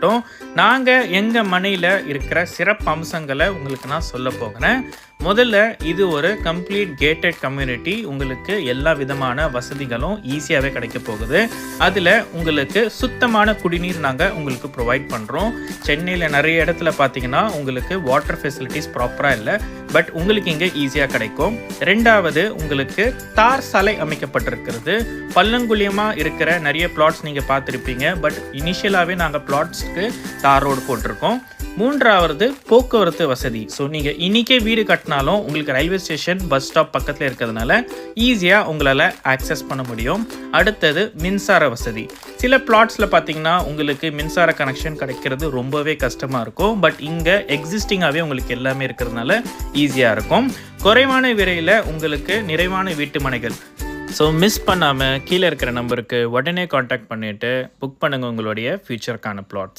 இருக்கட்டும். நாங்கள் எங்கள் மனையில் இருக்கிற சிறப்பு அம்சங்களை உங்களுக்கு நான் சொல்ல போகிறேன். முதல்ல இது ஒரு கம்ப்ளீட் கேட்டட் கம்யூனிட்டி. உங்களுக்கு எல்லா விதமான வசதிகளும் ஈஸியாகவே கிடைக்க போகுது. அதில் உங்களுக்கு சுத்தமான குடிநீர் நாங்கள் உங்களுக்கு ப்ரொவைட் பண்ணுறோம். சென்னையில் நிறைய இடத்துல பார்த்தீங்கன்னா உங்களுக்கு வாட்டர் ஃபெசிலிட்டிஸ் ப்ராப்பராக இல்லை, பட் உங்களுக்கு இங்கே ஈஸியாக கிடைக்கும். ரெண்டாவது, உங்களுக்கு தார் சாலை அமைக்கப்பட்டிருக்கிறது. பள்ளங்குழியமாக இருக்கிற நிறைய பிளாட்ஸ் நீங்கள் பார்த்துருப்பீங்க, பட் இனிஷியலாகவே நாங்கள் பிளாட்ஸ்க்கு தார் ரோடு போட்டிருக்கோம். மூன்றாவது, போக்குவரத்து வசதி. ஸோ நீங்கள் இன்றைக்கே வீடு கட்டினாலும் உங்களுக்கு ரயில்வே ஸ்டேஷன், பஸ் ஸ்டாப் பக்கத்தில் இருக்கிறதுனால ஈஸியாக உங்களால் ஆக்சஸ் பண்ண முடியும். அடுத்தது, மின்சார வசதி. சில பிளாட்ஸில் பார்த்தீங்கன்னா உங்களுக்கு மின்சார கனெக்ஷன் கிடைக்கிறது ரொம்பவே கஷ்டமாக இருக்கும், பட் இங்கே எக்ஸிஸ்டிங்காகவே உங்களுக்கு எல்லாமே இருக்கிறதுனால ஈஸியாக இருக்கும். குறைவான விலையில் உங்களுக்கு நிறைவான வீட்டு மனைகள். ஸோ மிஸ் பண்ணாமல் கீழே இருக்கிற நம்பருக்கு உடனே காண்டாக்ட் பண்ணிவிட்டு புக் பண்ணுங்கள் உங்களுடைய ஃபியூச்சருக்கான பிளாட்ஸ்.